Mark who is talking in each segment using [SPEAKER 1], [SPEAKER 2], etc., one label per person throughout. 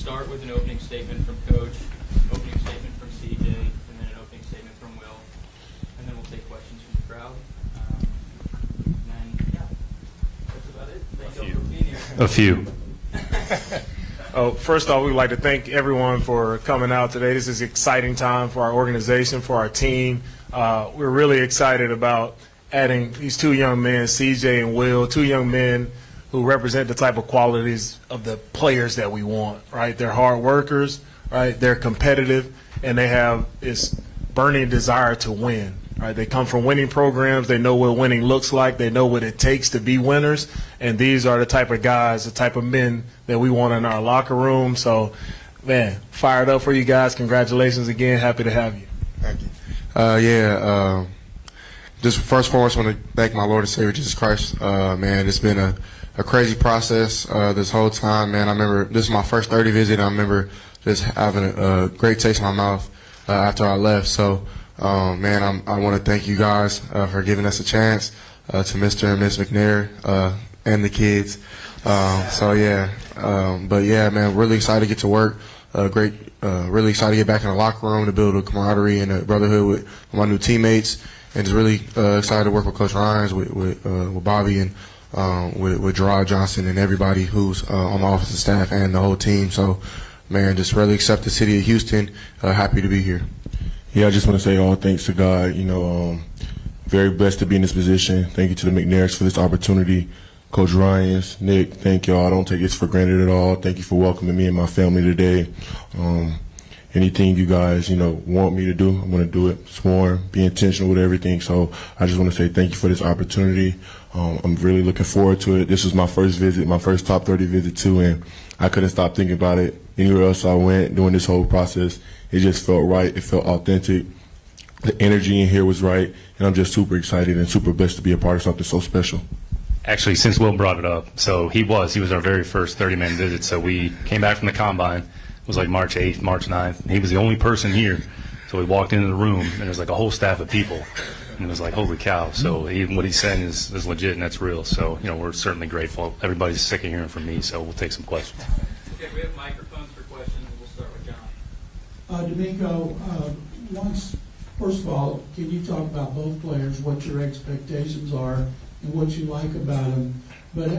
[SPEAKER 1] start with an opening statement from Coach, opening statement from CJ, and then an opening statement from Will, and then we'll take questions from the crowd. And then, yeah, that's about it. Thank you for being here.
[SPEAKER 2] A few.
[SPEAKER 3] Oh, first off, we'd like to thank everyone for coming out today. This is an exciting time for our organization, for our team. We're really excited about adding these two young men, CJ and Will, two young men who represent the type of qualities of the players that we want, right? They're hard workers, right? They're competitive, and they have this burning desire to win, right? They come from winning programs. They know what winning looks like. They know what it takes to be winners, and these are the type of guys, the type of men that we want in our locker room. So, man, fired up for you guys. Congratulations again. Happy to have you.
[SPEAKER 4] Thank you. Just first and foremost, I want to thank my Lord and Savior Jesus Christ. Man, it's been a crazy process this whole time, man. I remember this is my first 30 visit. I remember just having a great taste in my mouth after I left. So, man, I want to thank you guys for giving us a chance, to Mr. and Miss McNair and the kids. But yeah, man, really excited to get to work. Really excited to get back in the locker room to build a camaraderie and a brotherhood with my new teammates, and just really excited to work with Coach Ryans, with Bobby, and with Gerard Johnson and everybody who's on the offensive staff and the whole team. So, man, just really accept the city of Houston. Happy to be here.
[SPEAKER 5] Yeah, I just want to say all thanks to God. Very blessed to be in this position. Thank you to the McNairs for this opportunity. Coach Ryans, Nick, thank y'all. I don't take this for granted at all. Thank you for welcoming me and my family today. Anything you guys, want me to do, I'm going to do it. Sworn, be intentional with everything. So I just want to say thank you for this opportunity. I'm really looking forward to it. This was my first visit, my first top 30 visit too, and I couldn't stop thinking about it. Anywhere else I went during this whole process, it just felt right. It felt authentic. The energy in here was right, and I'm just super excited and super blessed to be a part of something so special.
[SPEAKER 2] Actually, since Will brought it up, so he was our very first 30-man visit. So we came back from the combine. It was like March 8th, March 9th. And he was the only person here. So we walked into the room, and there was like a whole staff of people. And it was like, holy cow. So what he's saying is legit, and that's real. So, we're certainly grateful. Everybody's sick of hearing from me, so we'll take some questions.
[SPEAKER 1] Okay, we have microphones for questions. We'll start with John.
[SPEAKER 6] D'Amico, first of all, can you talk about both players, what your expectations are, and what you like about them? But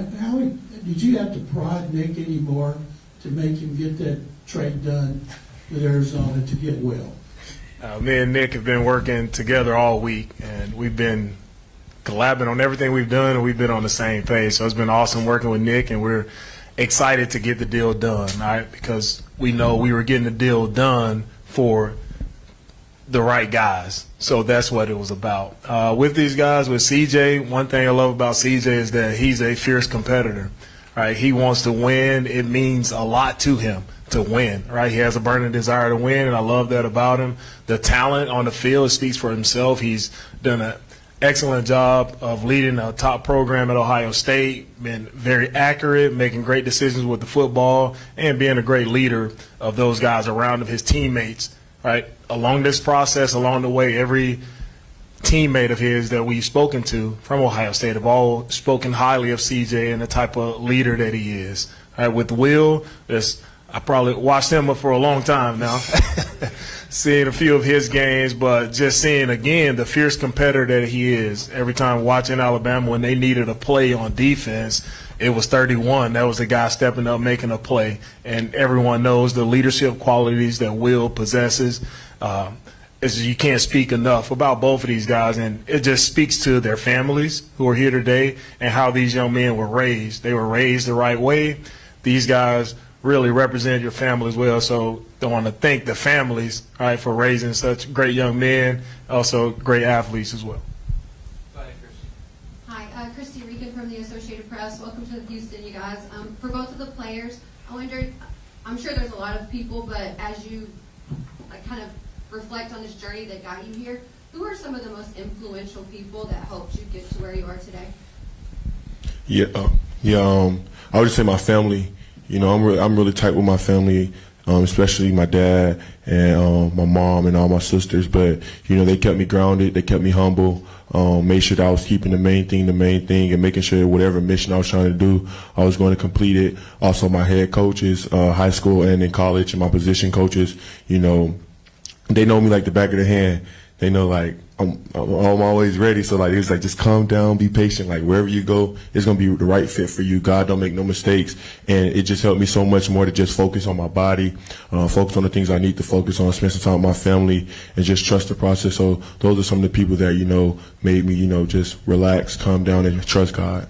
[SPEAKER 6] did you have to prod Nick anymore to make him get that trade done with Arizona to get Will?
[SPEAKER 3] Me and Nick have been working together all week, and we've been collabing on everything we've done, and we've been on the same page. So it's been awesome working with Nick, and we're excited to get the deal done, right? Because we know we were getting the deal done for the right guys. So that's what it was about. With these guys, with CJ, one thing I love about CJ is that he's a fierce competitor, right? He wants to win. It means a lot to him to win, right? He has a burning desire to win, and I love that about him. The talent on the field speaks for himself. He's done an excellent job of leading a top program at Ohio State, been very accurate, making great decisions with the football, and being a great leader of those guys around him, his teammates, right? Along this process, along the way, every teammate of his that we've spoken to from Ohio State have all spoken highly of CJ and the type of leader that he is. Right? With Will, I probably watched him for a long time now, seeing a few of his games, but just seeing, again, the fierce competitor that he is. Every time watching Alabama, when they needed a play on defense, it was 31. That was the guy stepping up, making a play. And everyone knows the leadership qualities that Will possesses. You can't speak enough about both of these guys, and it just speaks to their families who are here today and how these young men were raised. They were raised the right way. These guys really represent your family as well, so I want to thank the families, right, for raising such great young men, also great athletes as well.
[SPEAKER 1] Go ahead, Christy.
[SPEAKER 7] Hi, Christy Regan from the Associated Press. Welcome to Houston, you guys. For both of the players, I wondered, I'm sure there's a lot of people, but as you kind of reflect on this journey that got you here, who are some of the most influential people that helped you get to where you are today?
[SPEAKER 5] I would just say my family. I'm really tight with my family, especially my dad and my mom and all my sisters. But they kept me grounded, they kept me humble. Made sure that I was keeping the main thing, and making sure that whatever mission I was trying to do, I was going to complete it. Also, my head coaches, high school and in college, and my position coaches, you know, they know me like the back of their hand. They know, like, I'm always ready. So, like, it was like, just calm down, be patient. Like, wherever you go, it's going to be the right fit for you. God don't make no mistakes. And it just helped me so much more to just focus on my body, focus on the things I need to focus on, spend some time with my family, and just trust the process. So those are some of the people that, you know, made me, you know, just relax, calm down, and trust God.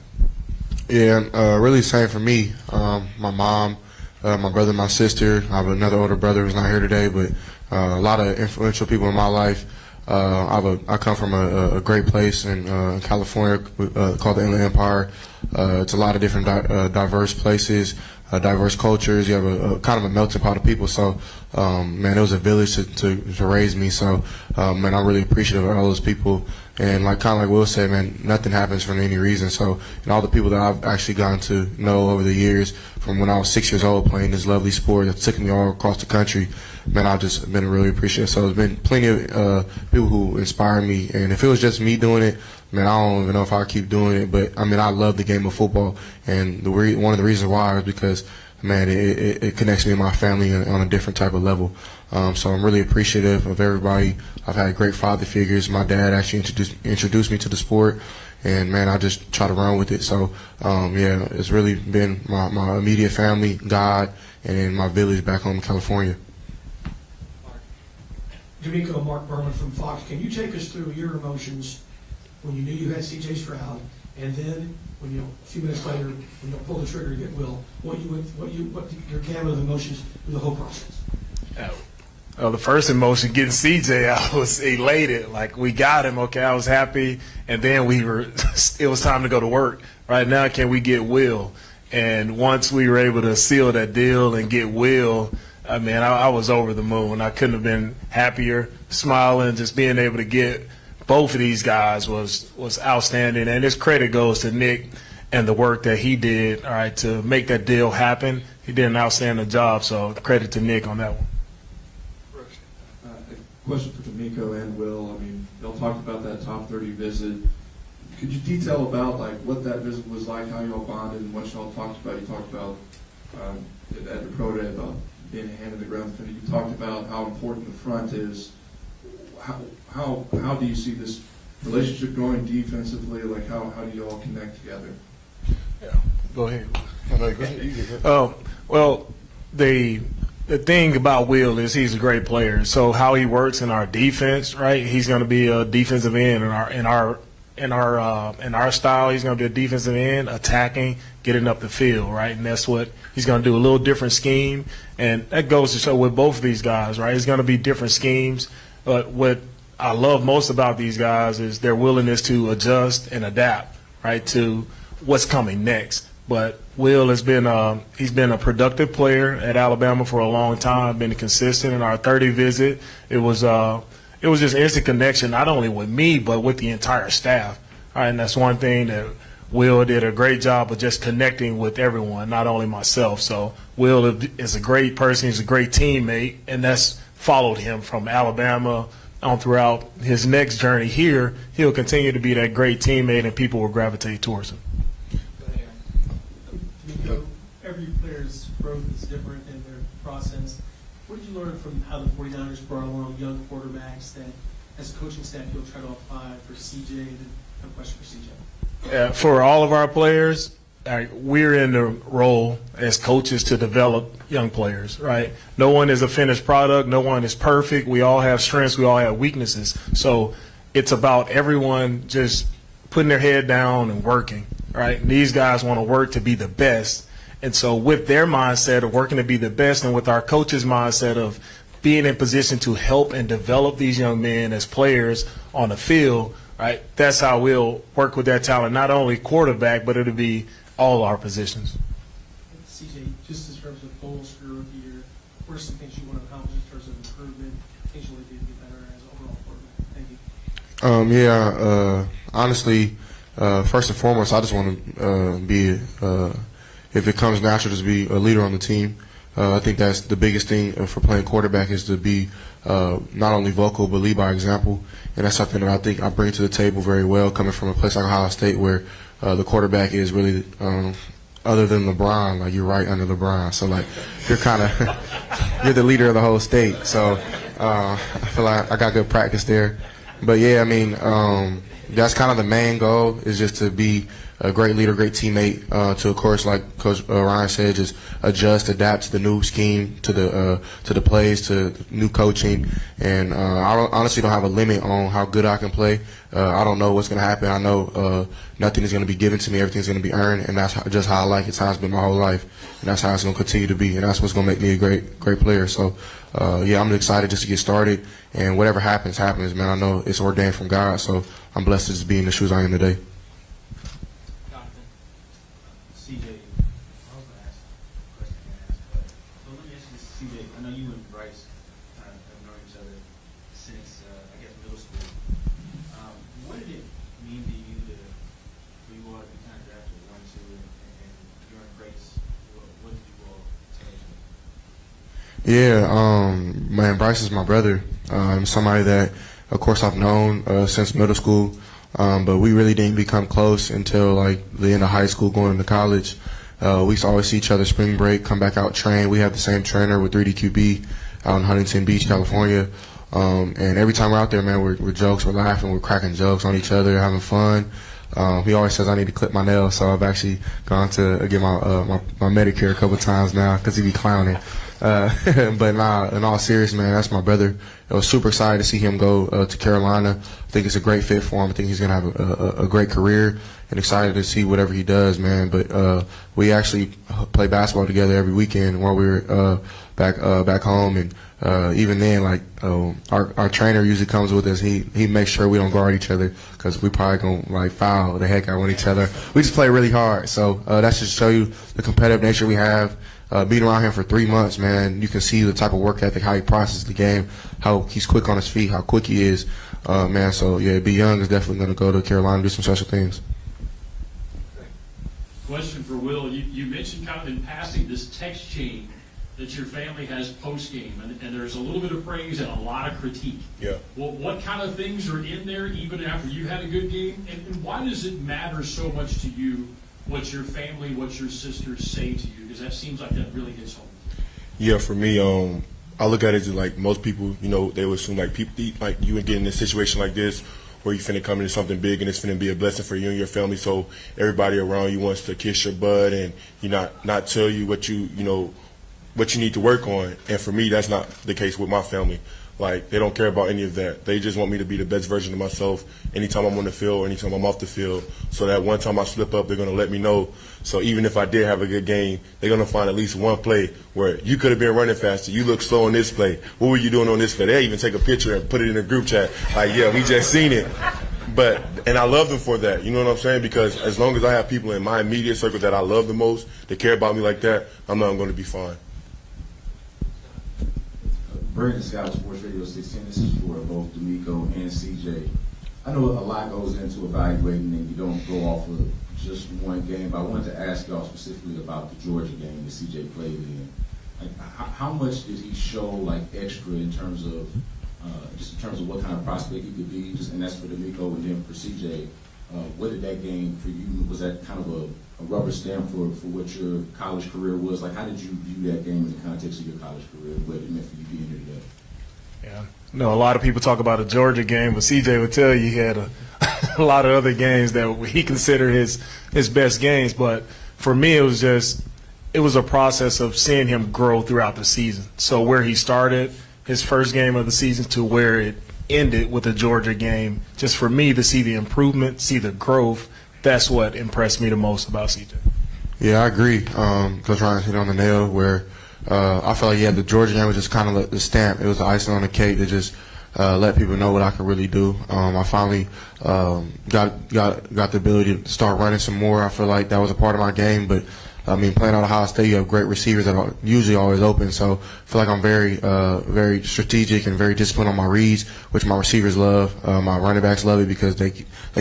[SPEAKER 4] Yeah, really same for me. My mom, my brother, my sister. I have another older brother who's not here today, but a lot of influential people in my life. I come from a great place in California called the Inland Empire. It's a lot of different diverse places, diverse cultures. You have a kind of a melting pot of people. So, man, it was a village to raise me. So, man, I'm really appreciative of all those people. And kind of like Will said, man, nothing happens for any reason. So, and all the people that I've actually gotten to know over the years, from when I was 6 years old playing this lovely sport that took me all across the country, man, I've just been really appreciative. So there's been plenty of people who inspire me. And if it was just me doing it, man, I don't even know if I'd keep doing it. But, I mean, I love the game of football. And one of the reasons why is because, man, it connects me and my family on a different type of level. So I'm really appreciative of everybody. I've had great father figures. My dad actually introduced me to the sport, and, man, I just try to run with it. So, yeah, it's really been my immediate family, God, and then my village back home in California.
[SPEAKER 8] D'Amico, Mark Berman from Fox. Can you take us through your emotions when you knew you had C.J. Stroud, and then when a few minutes later, when you pull the trigger to get Will, what your gamut of emotions through the whole process?
[SPEAKER 3] The first emotion, getting CJ, I was elated. Like, we got him, okay, I was happy. And then it was time to go to work. Right now, can we get Will? And once we were able to seal that deal and get Will, I mean, I was over the moon. I couldn't have been happier, smiling, just being able to get both of these guys was outstanding. And this credit goes to Nick and the work that he did, all right, to make that deal happen. He did an outstanding job, so credit to Nick on that one.
[SPEAKER 9] A question for D'Amico and Will. I mean, y'all talked about that top 30 visit. Could you detail about, like, what that visit was like, how y'all bonded, and what y'all talked about? You talked about at the pro day about being a hand in the ground. You talked about how important the front is. How do you see this relationship going defensively? Like, how do you all connect together?
[SPEAKER 3] Yeah, go ahead. Well, the thing about Will is he's a great player. So how he works in our defense, right? He's going to be a defensive end in our style. He's going to be a defensive end, attacking, getting up the field, right? And that's what he's going to do. A little different scheme, and that goes to show with both of these guys, right? It's going to be different schemes. But what I love most about these guys is their willingness to adjust and adapt, right, to what's coming next. But Will has been he's been a productive player at Alabama for a long time, been consistent. In our 30 visit, it was just instant connection, not only with me, but with the entire staff. All right, and that's one thing that Will did a great job of just connecting with everyone, not only myself. So Will is a great person. He's a great teammate, and that's followed him from Alabama on throughout his next journey here. He'll continue to be that great teammate, and people will gravitate towards him.
[SPEAKER 8] Every player's growth is different in their process. What did you learn from how the 49ers brought along young quarterbacks that, as a coaching staff, you'll try to apply for CJ? And then I have a question for CJ.
[SPEAKER 3] For all of our players, we're in the role as coaches to develop young players, right? No one is a finished product. No one is perfect. We all have strengths. We all have weaknesses. So it's about everyone just putting their head down and working, right? And these guys want to work to be the best. And so with their mindset of working to be the best, and with our coaches' mindset of being in position to help and develop these young men as players on the field, right, that's how we'll work with that talent, not only quarterback, but it'll be all our positions.
[SPEAKER 8] CJ, just in terms of goals for your rookie year, what are some things you want to accomplish in terms of improvement, things you want to do to get better as an overall quarterback? Thank you.
[SPEAKER 4] Honestly, first and foremost, I just want to be, if it comes natural, just be a leader on the team. I think that's the biggest thing for playing quarterback is to be not only vocal but lead by example, and that's something that I think I bring to the table very well, coming from a place like Ohio State where the quarterback is really other than LeBron, like you're right under LeBron, so like you're kind of you're the leader of the whole state. So I feel like I got good practice there. But yeah, I mean that's kind of the main goal is just to be a great leader, great teammate. To of course, like Coach Ryan said, just adjust, adapt to the new scheme, to the plays, to new coaching. And honestly don't have a limit on how good I can play. I don't know what's going to happen. I know nothing is going to be given to me. Everything's going to be earned, and that's just how I like it. It's how it's been my whole life, and that's how it's going to continue to be. And that's what's going to make me a great player. So yeah, I'm excited just to get started. And whatever happens, man. I know it's ordained from God. So I'm blessed to just be in the shoes I am today.
[SPEAKER 10] CJ, I was going to ask a question I can't ask, but let me ask you this, CJ. I know you and Bryce have known each other since, I guess, middle school. What did it mean to you for you all to be kind of drafted 1, 2, and you're in Bryce? What did you all tell each other?
[SPEAKER 4] Yeah, man, Bryce is my brother. Somebody that, of course, I've known since middle school. But we really didn't become close until like the end of high school, going into college. We used to always see each other spring break, come back out, train. We have the same trainer with 3DQB out in Huntington Beach, California. And every time we're out there, man, we're jokes, we're laughing, we're cracking jokes on each other, having fun. He always says I need to clip my nails, so I've actually gone to get my Medicare a couple times now because he be clowning. But nah, in all seriousness, man, that's my brother. I was super excited to see him go to Carolina. I think it's a great fit for him. I think he's going to have a great career, and excited to see whatever he does, man. But we actually play basketball together every weekend while we were back home. And even then, like our trainer usually comes with us. He makes sure we don't guard each other because we probably going to like foul the heck out of each other. We just play really hard. So that's just to show you the competitive nature we have. Being around him for 3 months, man, you can see the type of work ethic, how he processes the game, how he's quick on his feet, how quick he is, man. So yeah, B. Young is definitely going to go to Carolina and do some special things.
[SPEAKER 11] Question for Will. You mentioned kind of in passing this text chain that your family has post-game, and there's a little bit of praise and a lot of critique.
[SPEAKER 5] Yeah.
[SPEAKER 11] Well, what kind of things are in there even after you had a good game, and why does it matter so much to you what your family, what your sisters say to you? Because that seems like that really hits home.
[SPEAKER 5] Yeah, for me, I look at it as like most people, you know, they would assume like people, like you would get in a situation like this where you finna come into something big and it's finna be a blessing for you and your family. So everybody around you wants to kiss your butt and not tell you what you need to work on. And for me, that's not the case with my family. Like, they don't care about any of that. They just want me to be the best version of myself anytime I'm on the field or anytime I'm off the field. So that one time I slip up, they're going to let me know. So even if I did have a good game, they're going to find at least one play where you could have been running faster. You look slow on this play. What were you doing on this play? They even take a picture and put it in a group chat. Like, yeah, we just seen it. And I love them for that. You know what I'm saying? Because as long as I have people in my immediate circle that I love the most, that care about me like that, I'm going to be fine.
[SPEAKER 12] Brandon Scott, Sports Radio 16. This is for both D'Amico and CJ. I know a lot goes into evaluating, and you don't go off of just one game, but I wanted to ask y'all specifically about the Georgia game that CJ played in. Like, how much did he show, like, extra in terms of just in terms of what kind of prospect he could be? And that's for D'Amico, and then for CJ, what did that game for you? Was that kind of a rubber stamp for what your college career was? Like, how did you view that game in the context of your college career and what it meant for you being here today?
[SPEAKER 3] Yeah. No, a lot of people talk about a Georgia game, but CJ would tell you he had a lot of other games that he considered his best games. But for me, it was a process of seeing him grow throughout the season. So where he started his first game of the season to where it ended with a Georgia game, just for me to see the improvement, see the growth, that's what impressed me the most about CJ.
[SPEAKER 4] Yeah, I agree. Coach Ryan hit on the nail where I felt like, the Georgia game was just kind of the stamp. It was the icing on the cake to just let people know what I could really do. I finally got the ability to start running some more. I feel like that was a part of my game, but I mean, playing at Ohio State, you have great receivers that are usually always open. So I feel like I'm very strategic and very disciplined on my reads, which my receivers love. My running backs love it because they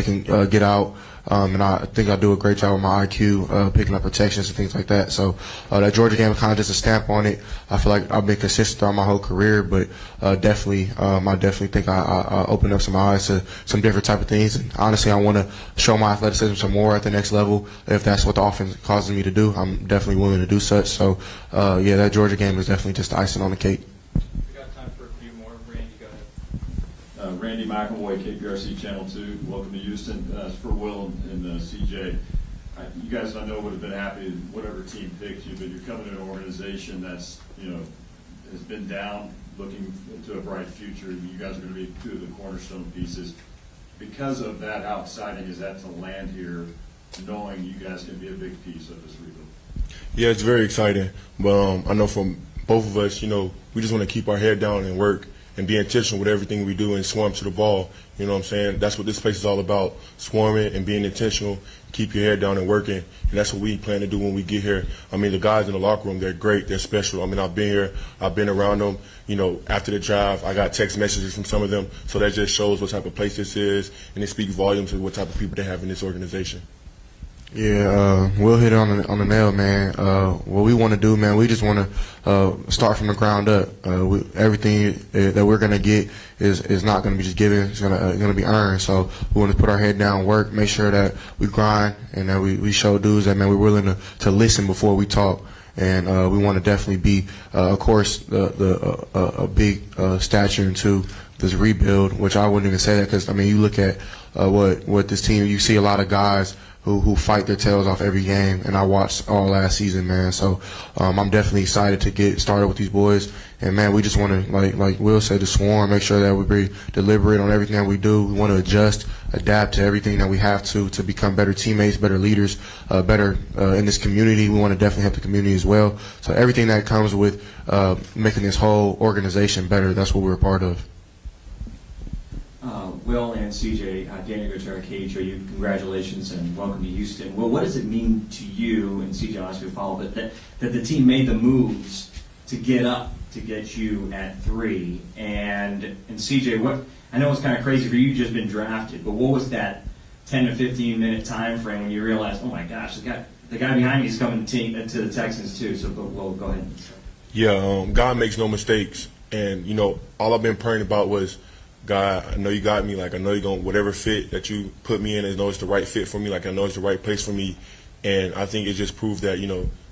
[SPEAKER 4] can get out. and I think I do a great job with my IQ, picking up protections and things like that. So that Georgia game is kind of just a stamp on it. I feel like I've been consistent throughout my whole career, but I definitely think I opened up some eyes to some different type of things. And honestly, I want to show my athleticism some more at the next level. If that's what the offense causes me to do, I'm definitely willing to do such. So yeah, that Georgia game is definitely just the icing on the cake.
[SPEAKER 1] We got time for a few more. Randy, go ahead.
[SPEAKER 13] Randy McElroy, KPRC Channel 2. Welcome to Houston. For Will and CJ. You guys, I know, would have been happy whatever team picked you, but you're coming to an organization that's, has been down, looking into a bright future. You guys are going to be two of the cornerstone pieces. Because of that outside, is that to land here knowing you guys can be a big piece of this rebuild?
[SPEAKER 5] Yeah, it's very exciting. But I know from both of us, we just want to keep our head down and work and be intentional with everything we do and swarm to the ball. You know what I'm saying? That's what this place is all about, swarming and being intentional, keep your head down and working. And that's what we plan to do when we get here. I mean, the guys in the locker room, they're great. They're special. I mean, I've been here. I've been around them. After the drive, I got text messages from some of them. So that just shows what type of place this is, and it speaks volumes to what type of people they have in this organization.
[SPEAKER 4] Yeah, we'll hit it on the nail, man. What we want to do, man, we just want to start from the ground up. Everything that we're gonna get is not gonna be just given; it's gonna be earned. So we want to put our head down, work, make sure that we grind, and that we show dudes that, man, we're willing to listen before we talk. And we want to definitely be, of course, a big stature into this rebuild. Which I wouldn't even say that because, I mean, you look at what this team, you see a lot of guys who fight their tails off every game, and I watched all last season, man. So I'm definitely excited to get started with these boys. And, man, we just want to, like Will said, to swarm, make sure that we be deliberate on everything that we do. We want to adjust, adapt to everything that we have to become better teammates, better leaders, better in this community. We want to definitely help the community as well. So everything that comes with making this whole organization better, that's what we're a part of.
[SPEAKER 14] Will and CJ, Daniel Gutierrez, KHOU, congratulations and welcome to Houston. Well, what does it mean to you, and CJ, I'll ask you to follow, but that the team made the moves to get up to get you at 3? And CJ, I know it's kind of crazy for you, you've just been drafted, but what was that 10 to 15 minute time frame when you realized, oh my gosh, the guy behind me is coming to the Texans too? So, but Will, go ahead.
[SPEAKER 5] Yeah, God makes no mistakes, and all I've been praying about was, God, I know you got me. Like, I know you're going to, whatever fit that you put me in, I know it's the right fit for me. Like, I know it's the right place for me. And I think it just proved that,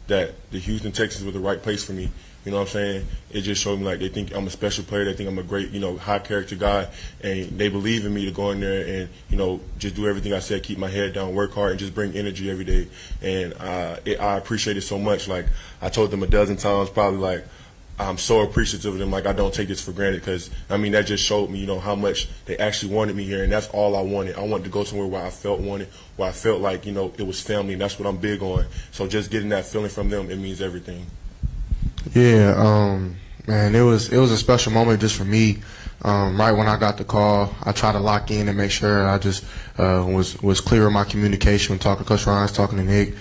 [SPEAKER 5] that the Houston Texans were the right place for me. You know what I'm saying? It just showed me, like, they think I'm a special player. They think I'm a great, high-character guy. And they believe in me to go in there and, just do everything I said, keep my head down, work hard, and just bring energy every day. And I appreciate it so much. Like, I told them a dozen times, probably, like, I'm so appreciative of them. Like, I don't take this for granted because, I mean, that just showed me, how much they actually wanted me here, and that's all I wanted. I wanted to go somewhere where I felt wanted, where I felt like, it was family, and that's what I'm big on. So just getting that feeling from them, it means everything.
[SPEAKER 4] Yeah, man, it was a special moment just for me. Right when I got the call, I tried to lock in and make sure I just was clear with my communication, talking to Coach Ryan, talking to Nick,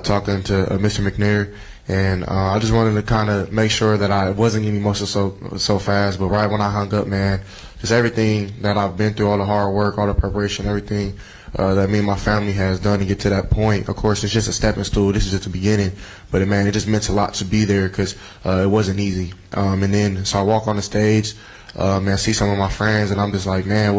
[SPEAKER 4] talking to Mr. McNair. And I just wanted to kind of make sure that I wasn't getting emotional so fast. But right when I hung up, man, just everything that I've been through, all the hard work, all the preparation, everything that me and my family has done to get to that point. Of course, it's just a stepping stool. This is just the beginning. But, man, it just meant a lot to be there because it wasn't easy. And then so I walk on the stage, man, I see some of my friends, and I'm just like, man,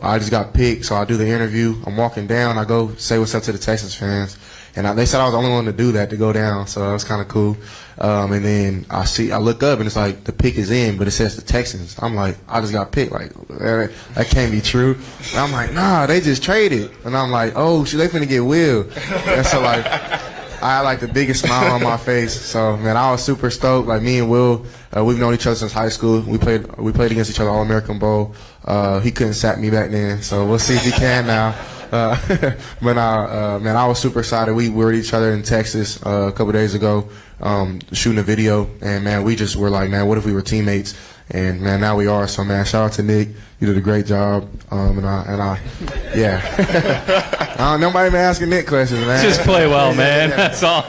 [SPEAKER 4] I just got picked. So I do the interview. I'm walking down. I go say what's up to the Texans fans. And they said I was the only one to do that, to go down, so that was kind of cool. And then I look up, and it's like the pick is in, but it says the Texans. I'm like, I just got picked. Like, that can't be true. And I'm like, nah, they just traded. And I'm like, oh, shit, they finna get Will. And so, like, I had, like, the biggest smile on my face. So, man, I was super stoked. Like, me and Will, we've known each other since high school. We played against each other All-American Bowl. He couldn't sack me back then, so we'll see if he can now. Man, I was super excited. We were with each other in Texas a couple days ago, shooting a video, and man, we just were like, man, what if we were teammates? And man, now we are. So man, shout out to Nick. You did a great job. Yeah. Nobody been asking Nick questions, man.
[SPEAKER 2] Just play well, man. That's all.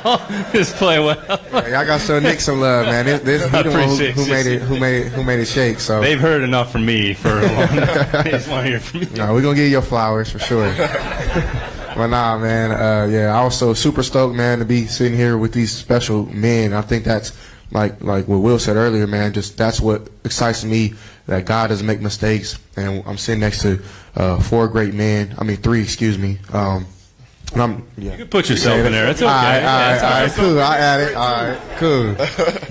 [SPEAKER 2] Just play well.
[SPEAKER 4] Yeah, y'all got to show Nick some love, man. This he the one who made it shake. So
[SPEAKER 2] They've heard enough from me for a long time. They just want to hear from you.
[SPEAKER 4] no, we're gonna give you your flowers for sure. But nah, man. Yeah, I was so super stoked, man, to be sitting here with these special men. I think that's like what Will said earlier, man. Just that's what excites me. That God doesn't make mistakes, and I'm sitting next to 4 great men. I mean 3, excuse me.
[SPEAKER 2] You can put yourself in there. It's okay.
[SPEAKER 4] All right, cool. I add it. All right, cool.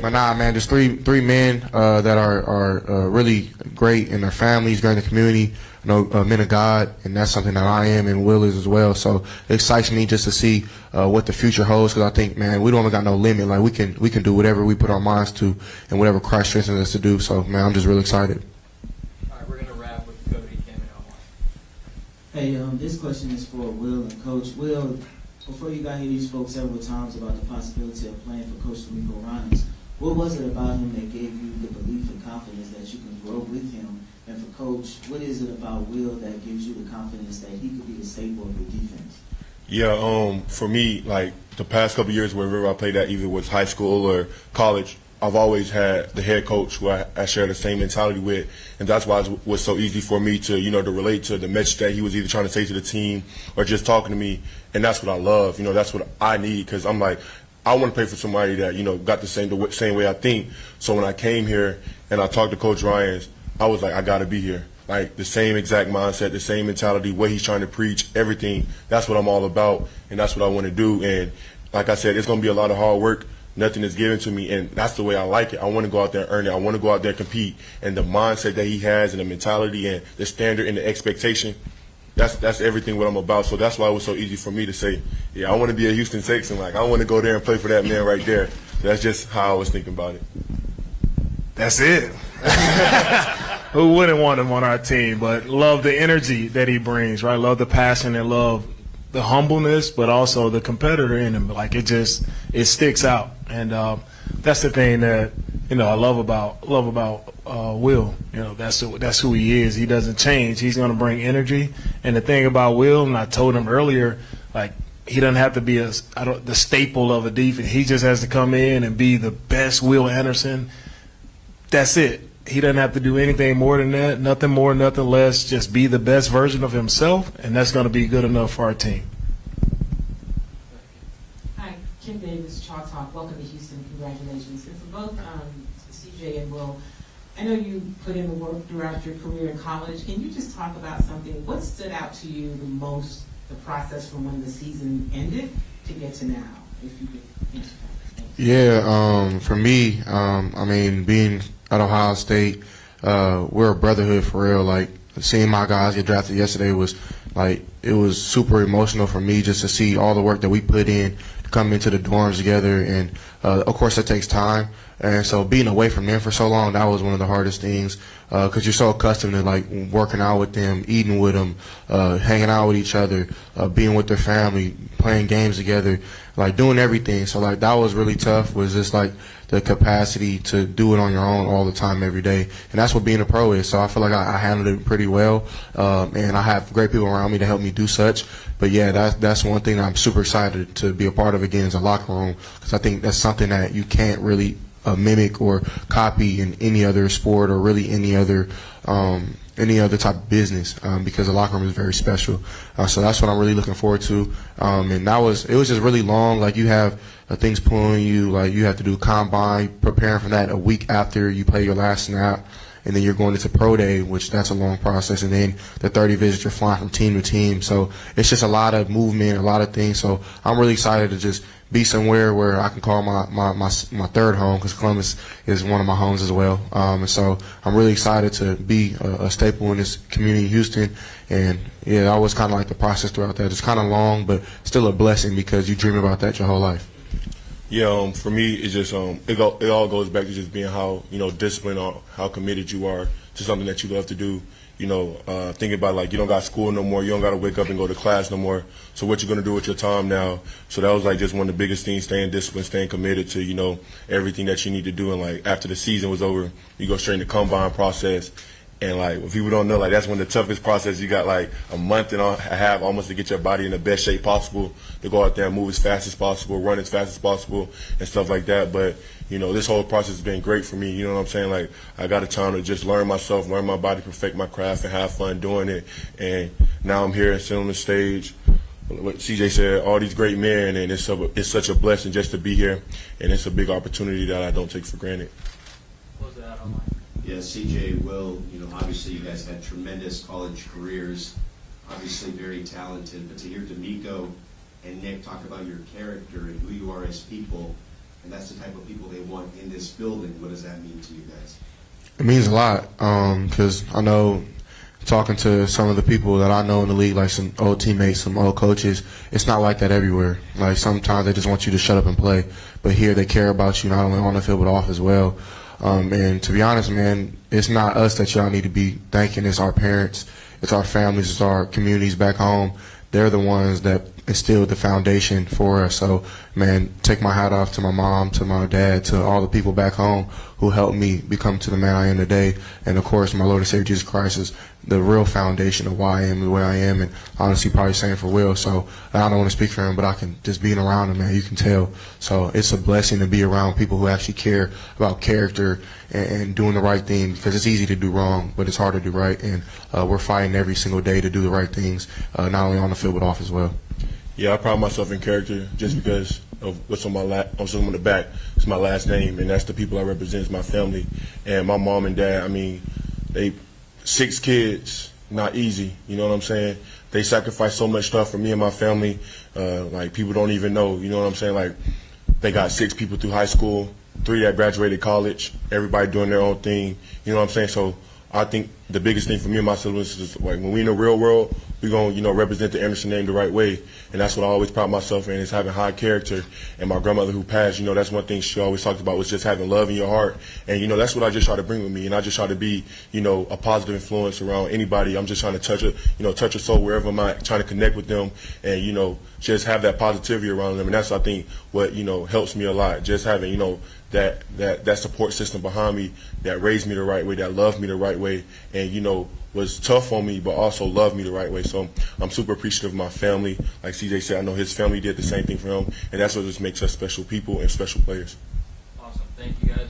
[SPEAKER 4] But nah, man, just three men that are really great in their families, great in the community. You know, men of God, and that's something that I am and Will is as well. So it excites me just to see what the future holds, because I think, man, we don't got no limit. Like we can do whatever we put our minds to, and whatever Christ strengthens us to do. So man, I'm just really excited.
[SPEAKER 1] All right, we're going to wrap with Cody, Kim, and Omar.
[SPEAKER 15] Hey, this question is for Will and Coach. Will, before you got here, you spoke several times about the possibility of playing for Coach D'Amico Ryans. What was it about him that gave you the belief and confidence that you can grow with him? And for Coach, what is it about Will that gives you the confidence that he could be the staple of the defense?
[SPEAKER 5] Yeah, for me, like the past couple of years, wherever I played at, either was high school or college, I've always had the head coach who I share the same mentality with, and that's why it was so easy for me to, to relate to the message that he was either trying to say to the team or just talking to me, and that's what I love. That's what I need, because I'm like, I want to play for somebody that, got the same way I think. So when I came here and I talked to Coach Ryans, I was like, I got to be here. Like the same exact mindset, the same mentality, what he's trying to preach, everything. That's what I'm all about, and that's what I want to do. And like I said, it's going to be a lot of hard work. Nothing is given to me, and that's the way I like it. I want to go out there and earn it. I want to go out there and compete. And the mindset that he has, and the mentality, and the standard, and the expectation, that's everything what I'm about. So that's why it was so easy for me to say, yeah, I want to be a Houston Texan. Like I want to go there and play for that man right there. So that's just how I was thinking about it.
[SPEAKER 3] That's it. Who wouldn't want him on our team? But love the energy that he brings, right? Love the passion and love the humbleness, but also the competitor in him. Like it sticks out, and that's the thing that I love about Will. That's who he is. He doesn't change. He's going to bring energy. And the thing about Will, and I told him earlier, like he doesn't have to be the staple of a defense. He just has to come in and be the best Will Anderson. That's it. He doesn't have to do anything more than that, nothing more, nothing less. Just be the best version of himself, and that's going to be good enough for our team.
[SPEAKER 16] Hi, Kim Davis, Chalk Talk. Welcome to Houston. Congratulations. And for both CJ and Will, I know you put in the work throughout your career in college. Can you just talk about something? What stood out to you the most, the process from when the season ended to get to now, if you could answer that?
[SPEAKER 4] Yeah, for me, I mean, being at Ohio State, we're a brotherhood for real. Like seeing my guys get drafted yesterday was like, it was super emotional for me just to see all the work that we put in to come into the dorms together. And of course that takes time. And so being away from them for so long, that was one of the hardest things, because you're so accustomed to like working out with them, eating with them, hanging out with each other, being with their family, playing games together, like doing everything. So like that was really tough, was just like the capacity to do it on your own all the time, every day. And that's what being a pro is. So I feel like I handled it pretty well, and I have great people around me to help me do such. But yeah, that's one thing that I'm super excited to be a part of again, is a locker room, because I think that's something that you can't really mimic or copy in any other sport, or really any other type of business, because the locker room is very special. So that's what I'm really looking forward to. And it was just really long. Like you have things pulling you, like you have to do combine, preparing for that a week after you play your last snap. And then you're going into pro day, which that's a long process. And then the 30 visits, you're flying from team to team. So it's just a lot of movement, a lot of things. So I'm really excited to just be somewhere where I can call my third home, because Columbus is one of my homes as well. And so I'm really excited to be a staple in this community in Houston. And yeah, that was kind of like the process throughout that. It's kind of long, but still a blessing, because you dream about that your whole life.
[SPEAKER 5] Yeah, for me, it's just it all goes back to just being how disciplined or how committed you are to something that you love to do. thinking about like you don't got school no more, you don't got to wake up and go to class no more. So what you gonna do with your time now? So that was like just one of the biggest things: staying disciplined, staying committed to everything that you need to do. And like after the season was over, you go straight into combine process. And like if people don't know, like that's one of the toughest process. You got like a month and a half almost to get your body in the best shape possible to go out there and move as fast as possible, run as fast as possible, and stuff like that. But this whole process has been great for me. You know what I'm saying? Like I got a time to just learn myself, learn my body, perfect my craft, and have fun doing it. And now I'm here sitting on the stage. What CJ said, all these great men, and it's such a blessing just to be here, and it's a big opportunity that I don't take for granted.
[SPEAKER 1] Close it out online.
[SPEAKER 17] Yeah, CJ, Will, obviously you guys had tremendous college careers, obviously very talented, but to hear D'Amico and Nick talk about your character and who you are as people, and that's the type of people they want in this building, what does that mean to you guys?
[SPEAKER 4] It means a lot because I know talking to some of the people that I know in the league, like some old teammates, some old coaches, it's not like that everywhere. Like sometimes they just want you to shut up and play, but here they care about you not only on the field but off as well. And to be honest, man, it's not us that y'all need to be thanking. It's our parents, it's our families, it's our communities back home. They're the ones that instilled the foundation for us. So, man, take my hat off to my mom, to my dad, to all the people back home who helped me become to the man I am today. And, of course, my Lord and Savior Jesus Christ is the real foundation of why I am the way I am. And honestly, probably same for Will. So I don't want to speak for him, but I can just being around him, man, you can tell. So it's a blessing to be around people who actually care about character and doing the right thing, because it's easy to do wrong, but it's hard to do right. And we're fighting every single day to do the right things, not only on the field but off as well.
[SPEAKER 5] Yeah, I pride myself in character just because of what's on the back. It's my last name, and that's the people I represent, is my family. And my mom and dad, they 6 kids, not easy, you know what I'm saying? They sacrificed so much stuff for me and my family, like people don't even know, you know what I'm saying? Like they got 6 people through high school, 3 that graduated college, everybody doing their own thing, you know what I'm saying? So I think the biggest thing for me and my siblings is like when we in the real world, we're going to, represent the Anderson name the right way. And that's what I always pride myself in, is having high character. And my grandmother who passed, that's one thing she always talked about, was just having love in your heart. And, that's what I just try to bring with me. And I just try to be, a positive influence around anybody. I'm just trying to touch a soul wherever I'm at, trying to connect with them and, just have that positivity around them. And that's, I think, what, helps me a lot. Just having, that support system behind me that raised me the right way, that loved me the right way, and, was tough on me, but also loved me the right way. So I'm super appreciative of my family. Like CJ said, I know his family did the same thing for him, and that's what just makes us special people and special players.
[SPEAKER 1] Awesome. Thank you, guys.